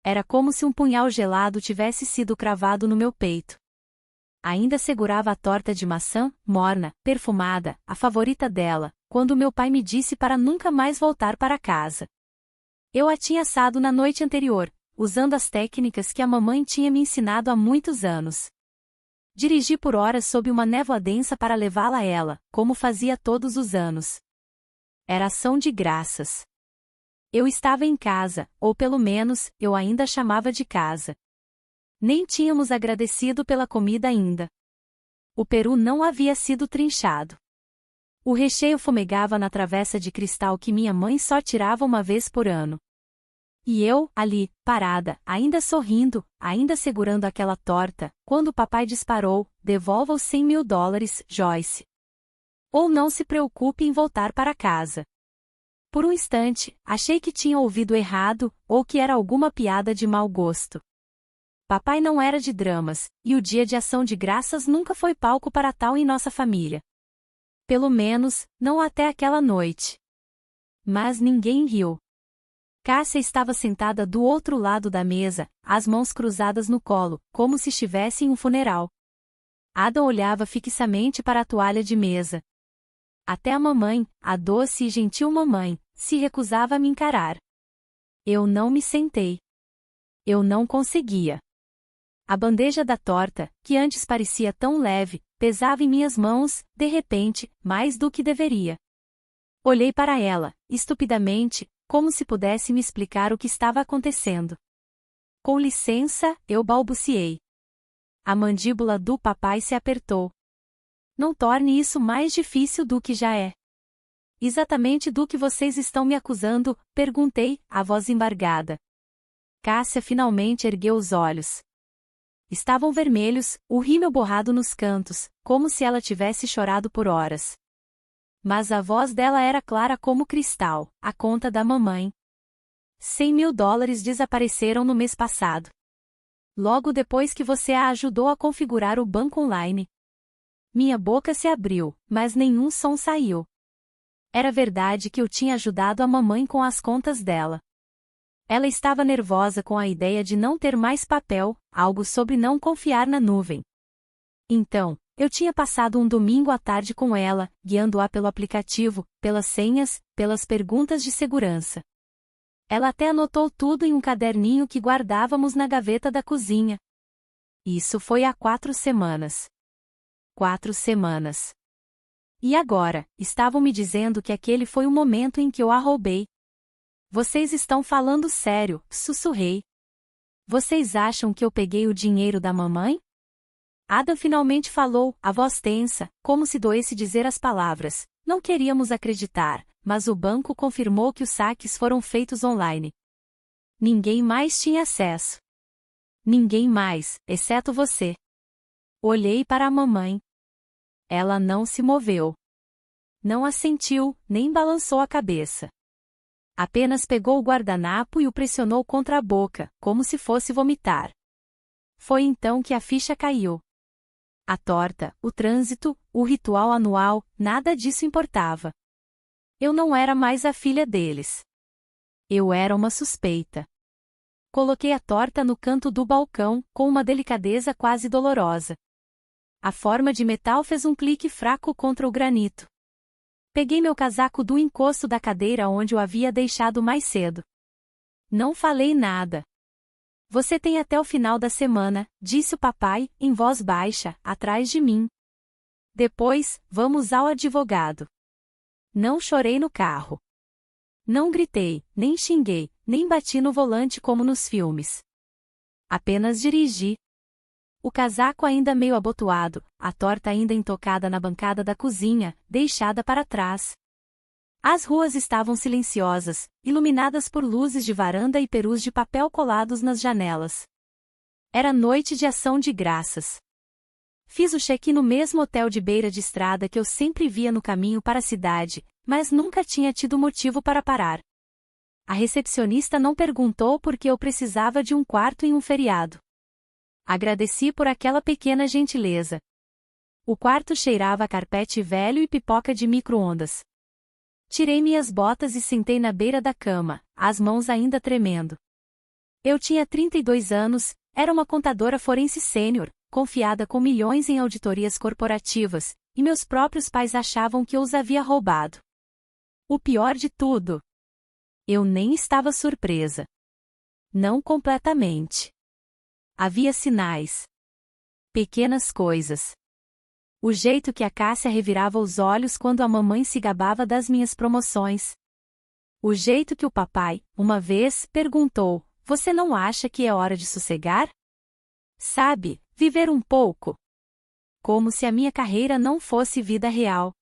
Era como se um punhal gelado tivesse sido cravado no meu peito. Ainda segurava a torta de maçã, morna, perfumada, a favorita dela, quando meu pai me disse para nunca mais voltar para casa. Eu a tinha assado na noite anterior, usando as técnicas que a mamãe tinha me ensinado há muitos anos. Dirigi por horas sob uma névoa densa para levá-la a ela, como fazia todos os anos. Era ação de graças. Eu estava em casa, ou pelo menos, eu ainda a chamava de casa. Nem tínhamos agradecido pela comida ainda. O peru não havia sido trinchado. O recheio fumegava na travessa de cristal que minha mãe só tirava uma vez por ano. E eu, ali, parada, ainda sorrindo, ainda segurando aquela torta, quando o papai disparou: "Devolva os $100.000, Joyce. Ou não se preocupe em voltar para casa." Por um instante, achei que tinha ouvido errado, ou que era alguma piada de mau gosto. Papai não era de dramas, e o dia de ação de graças nunca foi palco para tal em nossa família. Pelo menos, não até aquela noite. Mas ninguém riu. Cássia estava sentada do outro lado da mesa, as mãos cruzadas no colo, como se estivesse em um funeral. Adam olhava fixamente para a toalha de mesa. Até a mamãe, a doce e gentil mamãe, se recusava a me encarar. Eu não me sentei. Eu não conseguia. A bandeja da torta, que antes parecia tão leve, pesava em minhas mãos, de repente, mais do que deveria. Olhei para ela, estupidamente, como se pudesse me explicar o que estava acontecendo. "Com licença", eu balbuciei. A mandíbula do papai se apertou. "Não torne isso mais difícil do que já é." "Exatamente do que vocês estão me acusando?", perguntei, a voz embargada. Cássia finalmente ergueu os olhos. Estavam vermelhos, o rímel borrado nos cantos, como se ela tivesse chorado por horas. Mas a voz dela era clara como cristal: "A conta da mamãe. $100.000 desapareceram no mês passado. Logo depois que você a ajudou a configurar o banco online." Minha boca se abriu, mas nenhum som saiu. Era verdade que eu tinha ajudado a mamãe com as contas dela. Ela estava nervosa com a ideia de não ter mais papel, algo sobre não confiar na nuvem. Então, eu tinha passado um domingo à tarde com ela, guiando-a pelo aplicativo, pelas senhas, pelas perguntas de segurança. Ela até anotou tudo em um caderninho que guardávamos na gaveta da cozinha. Isso foi há 4 semanas. 4 semanas. E agora, estavam me dizendo que aquele foi o momento em que eu a roubei. "Vocês estão falando sério", sussurrei. "Vocês acham que eu peguei o dinheiro da mamãe?" Adam finalmente falou, a voz tensa, como se doesse dizer as palavras. Não queríamos acreditar, mas o banco confirmou que os saques foram feitos online. Ninguém mais tinha acesso. Ninguém mais, exceto você. Olhei para a mamãe. Ela não se moveu. Não assentiu, nem balançou a cabeça. Apenas pegou o guardanapo e o pressionou contra a boca, como se fosse vomitar. Foi então que a ficha caiu. A torta, o trânsito, o ritual anual, nada disso importava. Eu não era mais a filha deles. Eu era uma suspeita. Coloquei a torta no canto do balcão, com uma delicadeza quase dolorosa. A forma de metal fez um clique fraco contra o granito. Peguei meu casaco do encosto da cadeira onde o havia deixado mais cedo. Não falei nada. "Você tem até o final da semana", disse o papai, em voz baixa, atrás de mim. "Depois, vamos ao advogado." Não chorei no carro. Não gritei, nem xinguei, nem bati no volante como nos filmes. Apenas dirigi. O casaco ainda meio abotoado, a torta ainda intocada na bancada da cozinha, deixada para trás. As ruas estavam silenciosas, iluminadas por luzes de varanda e perus de papel colados nas janelas. Era noite de ação de graças. Fiz o check-in no mesmo hotel de beira de estrada que eu sempre via no caminho para a cidade, mas nunca tinha tido motivo para parar. A recepcionista não perguntou por que eu precisava de um quarto em um feriado. Agradeci por aquela pequena gentileza. O quarto cheirava a carpete velho e pipoca de micro-ondas. Tirei minhas botas e sentei na beira da cama, as mãos ainda tremendo. Eu tinha 32 anos, era uma contadora forense sênior, confiada com milhões em auditorias corporativas, e meus próprios pais achavam que eu os havia roubado. O pior de tudo, eu nem estava surpresa. Não completamente. Havia sinais. Pequenas coisas. O jeito que a Cássia revirava os olhos quando a mamãe se gabava das minhas promoções. O jeito que o papai, uma vez, perguntou: "Você não acha que é hora de sossegar? Sabe, viver um pouco?" Como se a minha carreira não fosse vida real.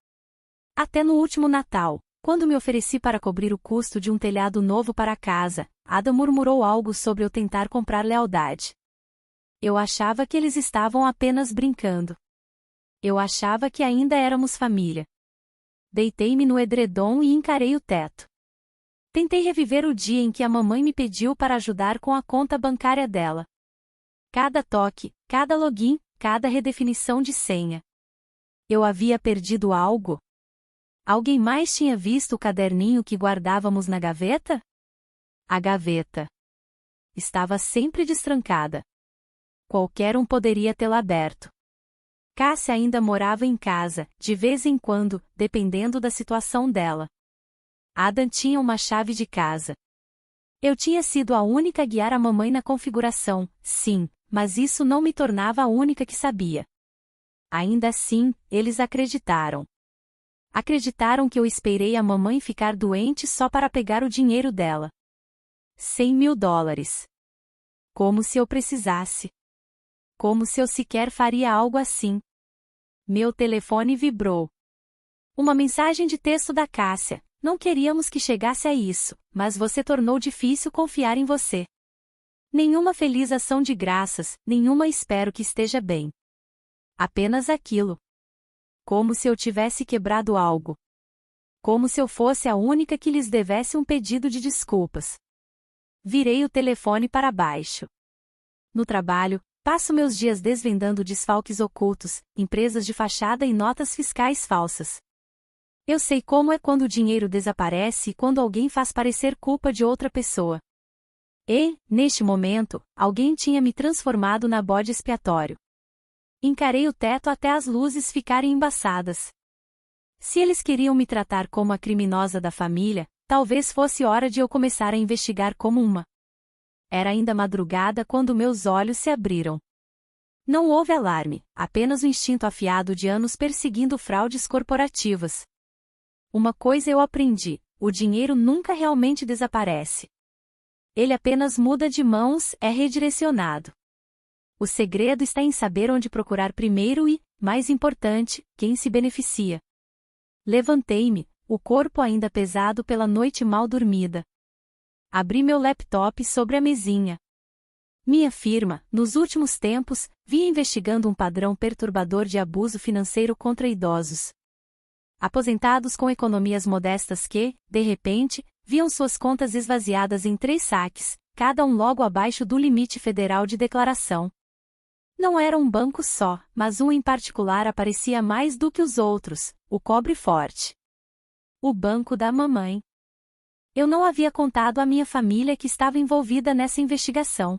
Até no último Natal, quando me ofereci para cobrir o custo de um telhado novo para a casa, Ada murmurou algo sobre eu tentar comprar lealdade. Eu achava que eles estavam apenas brincando. Eu achava que ainda éramos família. Deitei-me no edredom e encarei o teto. Tentei reviver o dia em que a mamãe me pediu para ajudar com a conta bancária dela. Cada toque, cada login, cada redefinição de senha. Eu havia perdido algo? Alguém mais tinha visto o caderninho que guardávamos na gaveta? A gaveta estava sempre destrancada. Qualquer um poderia tê-la aberto. Cássia ainda morava em casa, de vez em quando, dependendo da situação dela. Adam tinha uma chave de casa. Eu tinha sido a única a guiar a mamãe na configuração, sim, mas isso não me tornava a única que sabia. Ainda assim, eles acreditaram. Acreditaram que eu esperei a mamãe ficar doente só para pegar o dinheiro dela. $100.000. Como se eu precisasse. Como se eu sequer faria algo assim. Meu telefone vibrou. Uma mensagem de texto da Cássia: "Não queríamos que chegasse a isso, mas você tornou difícil confiar em você. Nenhuma feliz ação de graças, nenhuma espero que esteja bem. Apenas aquilo. Como se eu tivesse quebrado algo. Como se eu fosse a única que lhes devesse um pedido de desculpas." Virei o telefone para baixo. No trabalho, passo meus dias desvendando desfalques ocultos, empresas de fachada e notas fiscais falsas. Eu sei como é quando o dinheiro desaparece e quando alguém faz parecer culpa de outra pessoa. E, neste momento, alguém tinha me transformado na bode expiatório. Encarei o teto até as luzes ficarem embaçadas. Se eles queriam me tratar como a criminosa da família, talvez fosse hora de eu começar a investigar como uma. Era ainda madrugada quando meus olhos se abriram. Não houve alarme, apenas o instinto afiado de anos perseguindo fraudes corporativas. Uma coisa eu aprendi: o dinheiro nunca realmente desaparece. Ele apenas muda de mãos, é redirecionado. O segredo está em saber onde procurar primeiro e, mais importante, quem se beneficia. Levantei-me, o corpo ainda pesado pela noite mal dormida. Abri meu laptop sobre a mesinha. Minha firma, nos últimos tempos, vinha investigando um padrão perturbador de abuso financeiro contra idosos. Aposentados com economias modestas que, de repente, viam suas contas esvaziadas em 3 saques, cada um logo abaixo do limite federal de declaração. Não era um banco só, mas um em particular aparecia mais do que os outros, o Cobre Forte. O banco da mamãe. Eu não havia contado à minha família que estava envolvida nessa investigação.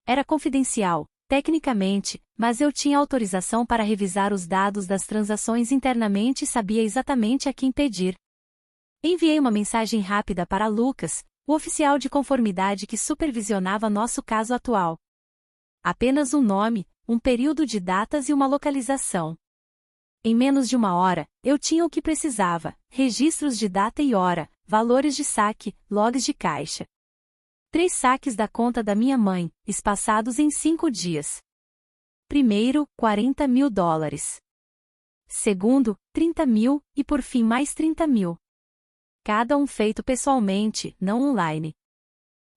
Era confidencial, tecnicamente, mas eu tinha autorização para revisar os dados das transações internamente e sabia exatamente a quem pedir. Enviei uma mensagem rápida para Lucas, o oficial de conformidade que supervisionava nosso caso atual. Apenas um nome, um período de datas e uma localização. Em menos de 1 hora, eu tinha o que precisava: registros de data e hora, valores de saque, logs de caixa. 3 saques da conta da minha mãe, espaçados em 5 dias. Primeiro, $40.000. Segundo, 30.000, e por fim mais 30.000. Cada um feito pessoalmente, não online.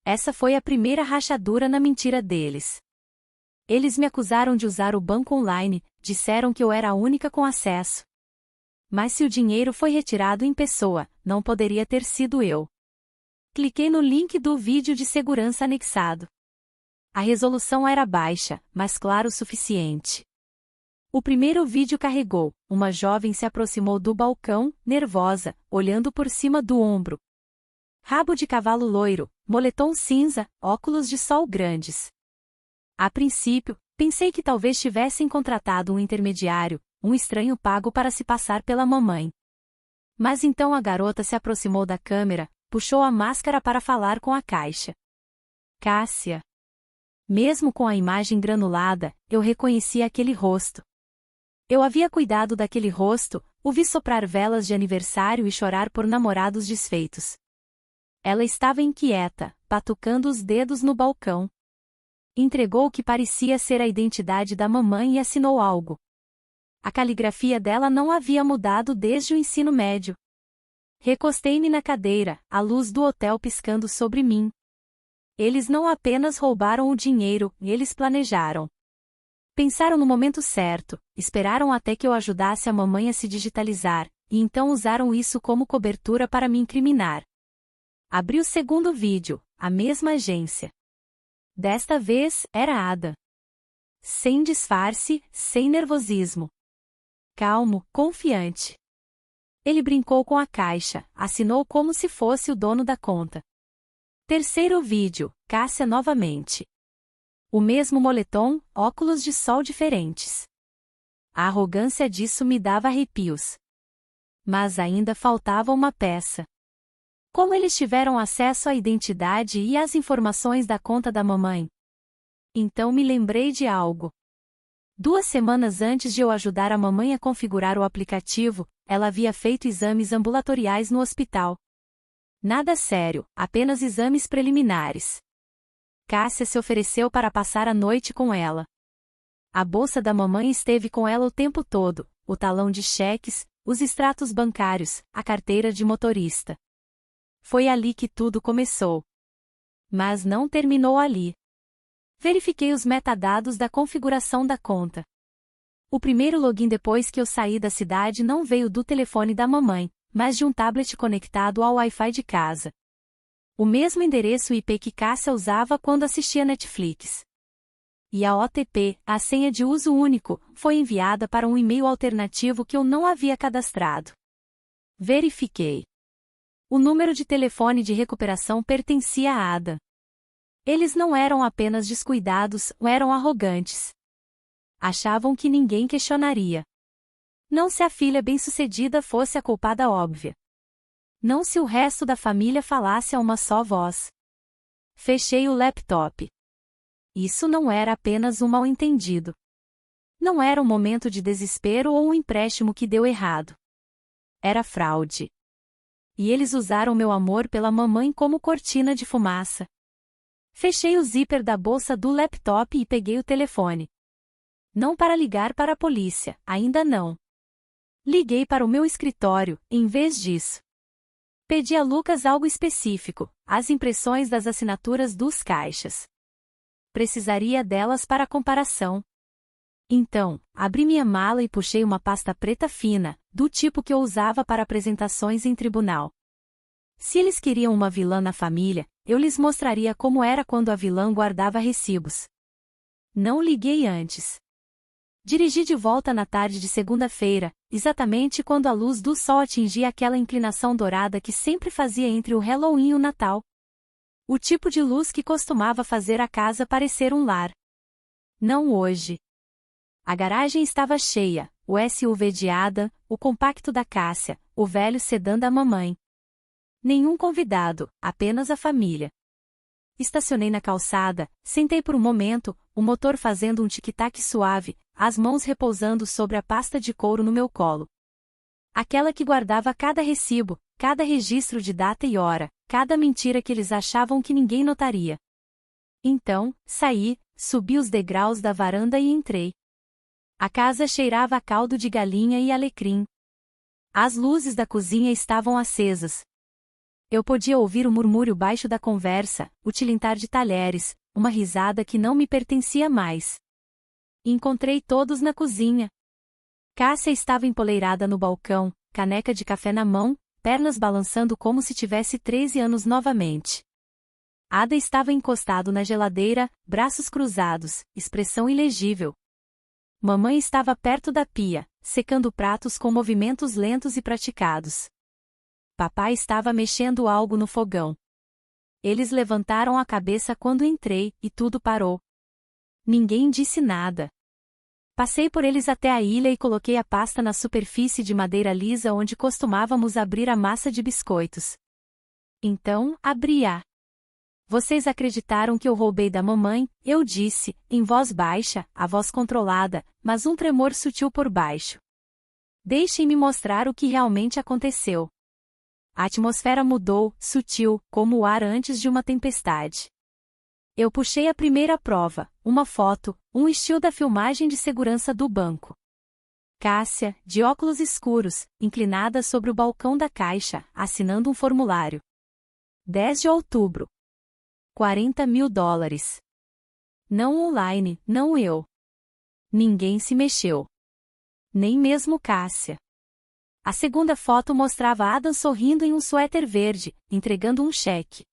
Essa foi a primeira rachadura na mentira deles. Eles me acusaram de usar o banco online, disseram que eu era a única com acesso. Mas se o dinheiro foi retirado em pessoa, não poderia ter sido eu. Cliquei no link do vídeo de segurança anexado. A resolução era baixa, mas clara o suficiente. O primeiro vídeo carregou, uma jovem se aproximou do balcão, nervosa, olhando por cima do ombro. Rabo de cavalo loiro, moletom cinza, óculos de sol grandes. A princípio, pensei que talvez tivessem contratado um intermediário, um estranho pago para se passar pela mamãe. Mas então a garota se aproximou da câmera, puxou a máscara para falar com a caixa. Cássia. Mesmo com a imagem granulada, eu reconheci aquele rosto. Eu havia cuidado daquele rosto, o vi soprar velas de aniversário e chorar por namorados desfeitos. Ela estava inquieta, batucando os dedos no balcão. Entregou o que parecia ser a identidade da mamãe e assinou algo. A caligrafia dela não havia mudado desde o ensino médio. Recostei-me na cadeira, a luz do hotel piscando sobre mim. Eles não apenas roubaram o dinheiro, eles planejaram. Pensaram no momento certo, esperaram até que eu ajudasse a mamãe a se digitalizar, e então usaram isso como cobertura para me incriminar. Abri o segundo vídeo, a mesma agência. Desta vez, era Ada. Sem disfarce, sem nervosismo. Calmo, confiante. Ele brincou com a caixa, assinou como se fosse o dono da conta. Terceiro vídeo, Cássia novamente. O mesmo moletom, óculos de sol diferentes. A arrogância disso me dava arrepios. Mas ainda faltava uma peça. Como eles tiveram acesso à identidade e às informações da conta da mamãe? Então me lembrei de algo. 2 semanas antes de eu ajudar a mamãe a configurar o aplicativo, ela havia feito exames ambulatoriais no hospital. Nada sério, apenas exames preliminares. Cássia se ofereceu para passar a noite com ela. A bolsa da mamãe esteve com ela o tempo todo, o talão de cheques, os extratos bancários, a carteira de motorista. Foi ali que tudo começou. Mas não terminou ali. Verifiquei os metadados da configuração da conta. O primeiro login depois que eu saí da cidade não veio do telefone da mamãe, mas de um tablet conectado ao Wi-Fi de casa. O mesmo endereço IP que Cássia usava quando assistia Netflix. E a OTP, a senha de uso único, foi enviada para um e-mail alternativo que eu não havia cadastrado. Verifiquei. O número de telefone de recuperação pertencia a Ada. Eles não eram apenas descuidados, eram arrogantes. Achavam que ninguém questionaria. Não se a filha bem-sucedida fosse a culpada óbvia. Não se o resto da família falasse a uma só voz. Fechei o laptop. Isso não era apenas um mal-entendido. Não era um momento de desespero ou um empréstimo que deu errado. Era fraude. E eles usaram meu amor pela mamãe como cortina de fumaça. Fechei o zíper da bolsa do laptop e peguei o telefone. Não para ligar para a polícia, ainda não. Liguei para o meu escritório, em vez disso. Pedi a Lucas algo específico, as impressões das assinaturas dos caixas. Precisaria delas para comparação. Então, abri minha mala e puxei uma pasta preta fina, do tipo que eu usava para apresentações em tribunal. Se eles queriam uma vilã na família, eu lhes mostraria como era quando a vilã guardava recibos. Não liguei antes. Dirigi de volta na tarde de segunda-feira, exatamente quando a luz do sol atingia aquela inclinação dourada que sempre fazia entre o Halloween e o Natal. O tipo de luz que costumava fazer a casa parecer um lar. Não hoje. A garagem estava cheia, o SUV de Ada, o compacto da Cássia, o velho sedã da mamãe. Nenhum convidado, apenas a família. Estacionei na calçada, sentei por um momento, o motor fazendo um tic-tac suave, as mãos repousando sobre a pasta de couro no meu colo. Aquela que guardava cada recibo, cada registro de data e hora, cada mentira que eles achavam que ninguém notaria. Então, saí, subi os degraus da varanda e entrei. A casa cheirava a caldo de galinha e alecrim. As luzes da cozinha estavam acesas. Eu podia ouvir o murmúrio baixo da conversa, o tilintar de talheres, uma risada que não me pertencia mais. Encontrei todos na cozinha. Cássia estava empoleirada no balcão, caneca de café na mão, pernas balançando como se tivesse 13 anos novamente. Ada estava encostado na geladeira, braços cruzados, expressão ilegível. Mamãe estava perto da pia, secando pratos com movimentos lentos e praticados. Papai estava mexendo algo no fogão. Eles levantaram a cabeça quando entrei, e tudo parou. Ninguém disse nada. Passei por eles até a ilha e coloquei a pasta na superfície de madeira lisa onde costumávamos abrir a massa de biscoitos. Então, abri-a. Vocês acreditaram que eu roubei da mamãe, eu disse, em voz baixa, a voz controlada, mas um tremor sutil por baixo. Deixem-me mostrar o que realmente aconteceu. A atmosfera mudou, sutil, como o ar antes de uma tempestade. Eu puxei a primeira prova, uma foto, um estilo da filmagem de segurança do banco. Cássia, de óculos escuros, inclinada sobre o balcão da caixa, assinando um formulário. 10 de outubro. $40.000. Não online, não eu. Ninguém se mexeu. Nem mesmo Cássia. A segunda foto mostrava Adam sorrindo em um suéter verde, entregando um cheque.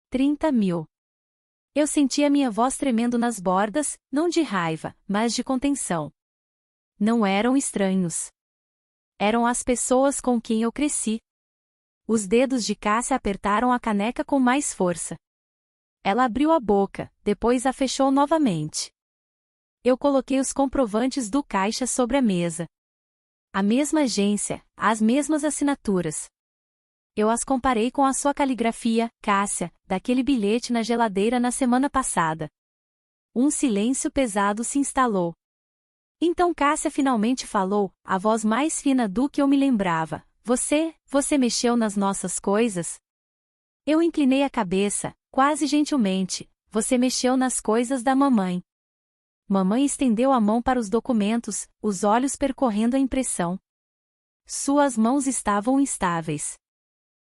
30 mil. Eu sentia minha voz tremendo nas bordas, não de raiva, mas de contenção. Não eram estranhos. Eram as pessoas com quem eu cresci. Os dedos de Cássia apertaram a caneca com mais força. Ela abriu a boca, depois a fechou novamente. Eu coloquei os comprovantes do caixa sobre a mesa. A mesma agência, as mesmas assinaturas. Eu as comparei com a sua caligrafia, Cássia, daquele bilhete na geladeira na semana passada. Um silêncio pesado se instalou. Então Cássia finalmente falou, a voz mais fina do que eu me lembrava. Você mexeu nas nossas coisas? Eu inclinei a cabeça, quase gentilmente. Você mexeu nas coisas da mamãe. Mamãe estendeu a mão para os documentos, os olhos percorrendo a impressão. Suas mãos estavam instáveis.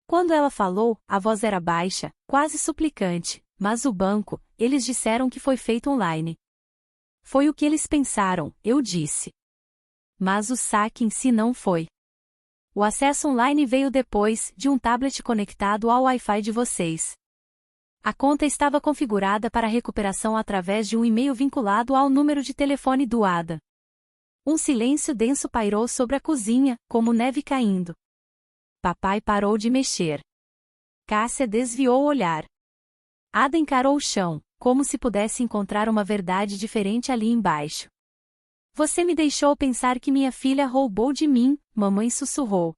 Quando ela falou, a voz era baixa, quase suplicante, mas o banco, eles disseram que foi feito online. Foi o que eles pensaram, eu disse. Mas o saque em si não foi. O acesso online veio depois, de um tablet conectado ao Wi-Fi de vocês. A conta estava configurada para recuperação através de um e-mail vinculado ao número de telefone do Adam. Um silêncio denso pairou sobre a cozinha, como neve caindo. Papai parou de mexer. Cássia desviou o olhar. Ada encarou o chão, como se pudesse encontrar uma verdade diferente ali embaixo. Você me deixou pensar que minha filha roubou de mim, mamãe sussurrou.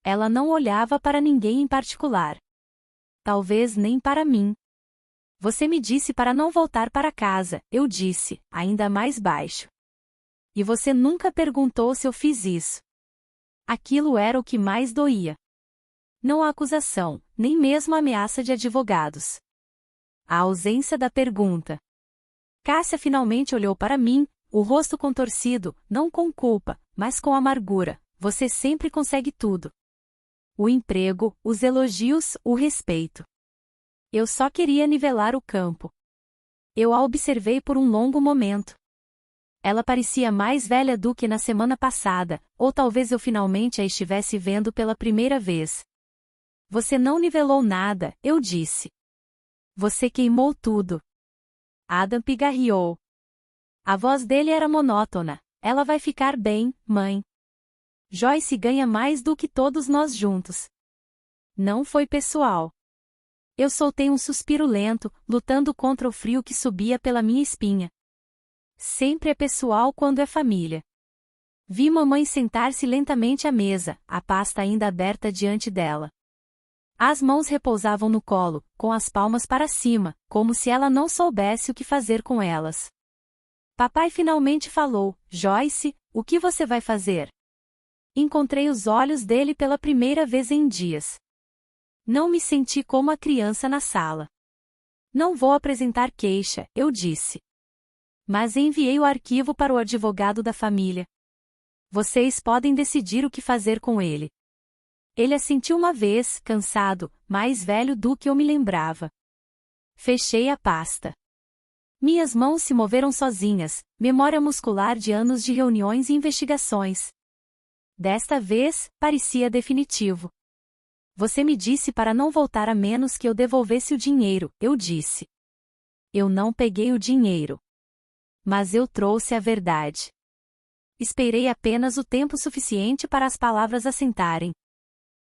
Ela não olhava para ninguém em particular. Talvez nem para mim. Você me disse para não voltar para casa, eu disse, ainda mais baixo. E você nunca perguntou se eu fiz isso. Aquilo era o que mais doía. Não a acusação, nem mesmo a ameaça de advogados. A ausência da pergunta. Cássia finalmente olhou para mim, o rosto contorcido, não com culpa, mas com amargura. Você sempre consegue tudo. O emprego, os elogios, o respeito. Eu só queria nivelar o campo. Eu a observei por um longo momento. Ela parecia mais velha do que na semana passada, ou talvez eu finalmente a estivesse vendo pela primeira vez. Você não nivelou nada, eu disse. Você queimou tudo. Adam pigarreou. A voz dele era monótona. Ela vai ficar bem, mãe. Joyce ganha mais do que todos nós juntos. Não foi pessoal. Eu soltei um suspiro lento, lutando contra o frio que subia pela minha espinha. Sempre é pessoal quando é família. Vi mamãe sentar-se lentamente à mesa, a pasta ainda aberta diante dela. As mãos repousavam no colo, com as palmas para cima, como se ela não soubesse o que fazer com elas. Papai finalmente falou, Joyce, o que você vai fazer? Encontrei os olhos dele pela primeira vez em dias. Não me senti como a criança na sala. Não vou apresentar queixa, eu disse. Mas enviei o arquivo para o advogado da família. Vocês podem decidir o que fazer com ele. Ele assentiu uma vez, cansado, mais velho do que eu me lembrava. Fechei a pasta. Minhas mãos se moveram sozinhas, memória muscular de anos de reuniões e investigações. Desta vez, parecia definitivo. Você me disse para não voltar a menos que eu devolvesse o dinheiro, eu disse. Eu não peguei o dinheiro. Mas eu trouxe a verdade. Esperei apenas o tempo suficiente para as palavras assentarem.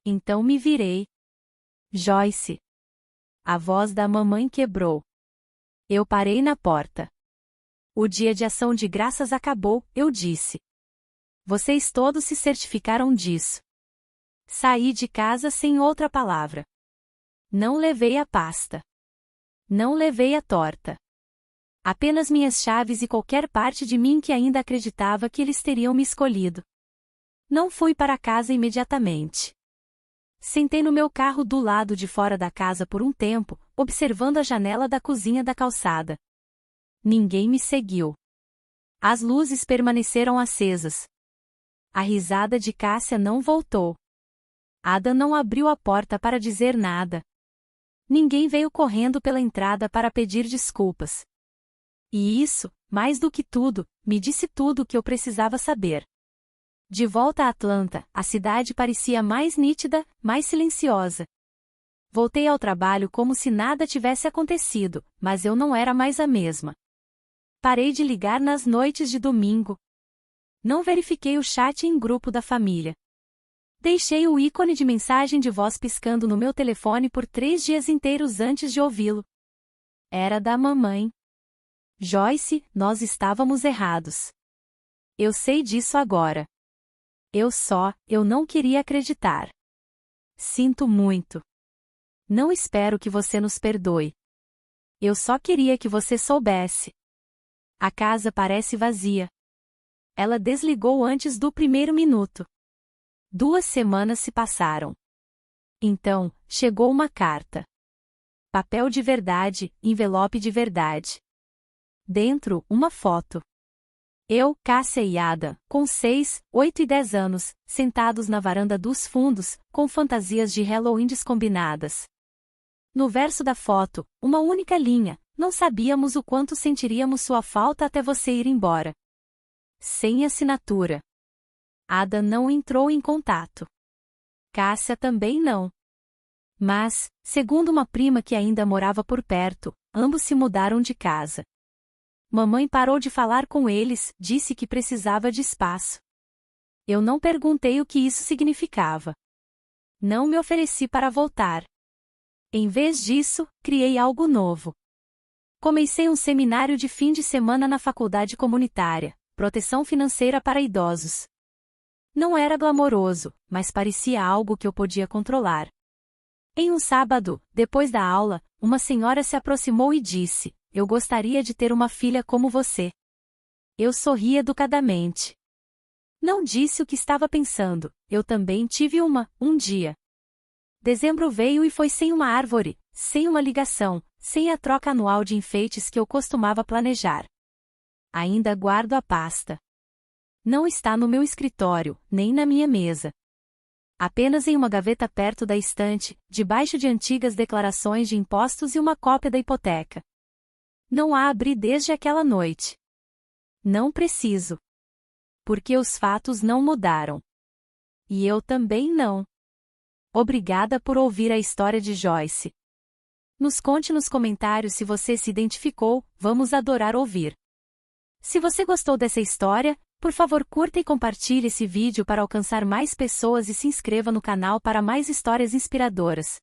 Então me virei. Joyce. A voz da mamãe quebrou. Eu parei na porta. O dia de ação de graças acabou, eu disse. Vocês todos se certificaram disso. Saí de casa sem outra palavra. Não levei a pasta. Não levei a torta. Apenas minhas chaves e qualquer parte de mim que ainda acreditava que eles teriam me escolhido. Não fui para casa imediatamente. Sentei no meu carro do lado de fora da casa por um tempo, observando a janela da cozinha da calçada. Ninguém me seguiu. As luzes permaneceram acesas. A risada de Cássia não voltou. Adam não abriu a porta para dizer nada. Ninguém veio correndo pela entrada para pedir desculpas. E isso, mais do que tudo, me disse tudo o que eu precisava saber. De volta a Atlanta, a cidade parecia mais nítida, mais silenciosa. Voltei ao trabalho como se nada tivesse acontecido, mas eu não era mais a mesma. Parei de ligar nas noites de domingo. Não verifiquei o chat em grupo da família. Deixei o ícone de mensagem de voz piscando no meu telefone por 3 dias inteiros antes de ouvi-lo. Era da mamãe. Joyce, nós estávamos errados. Eu sei disso agora. Eu não queria acreditar. Sinto muito. Não espero que você nos perdoe. Eu só queria que você soubesse. A casa parece vazia. Ela desligou antes do primeiro minuto. 2 semanas se passaram. Então, chegou uma carta. Papel de verdade, envelope de verdade. Dentro, uma foto. Eu, Cássia e Ada, com 6, 8 e 10 anos, sentados na varanda dos fundos, com fantasias de Halloween descombinadas. No verso da foto, uma única linha, não sabíamos o quanto sentiríamos sua falta até você ir embora. Sem assinatura. Ada não entrou em contato. Cássia também não. Mas, segundo uma prima que ainda morava por perto, ambos se mudaram de casa. Mamãe parou de falar com eles, disse que precisava de espaço. Eu não perguntei o que isso significava. Não me ofereci para voltar. Em vez disso, criei algo novo. Comecei um seminário de fim de semana na faculdade comunitária, Proteção Financeira para Idosos. Não era glamouroso, mas parecia algo que eu podia controlar. Em um sábado, depois da aula, uma senhora se aproximou e disse: eu gostaria de ter uma filha como você. Eu sorri educadamente. Não disse o que estava pensando, eu também tive uma, um dia. Dezembro veio e foi sem uma árvore, sem uma ligação, sem a troca anual de enfeites que eu costumava planejar. Ainda guardo a pasta. Não está no meu escritório, nem na minha mesa. Apenas em uma gaveta perto da estante, debaixo de antigas declarações de impostos e uma cópia da hipoteca. Não a abri desde aquela noite. Não preciso. Porque os fatos não mudaram. E eu também não. Obrigada por ouvir a história de Joyce. Nos conte nos comentários se você se identificou, vamos adorar ouvir. Se você gostou dessa história, por favor curta e compartilhe esse vídeo para alcançar mais pessoas e se inscreva no canal para mais histórias inspiradoras.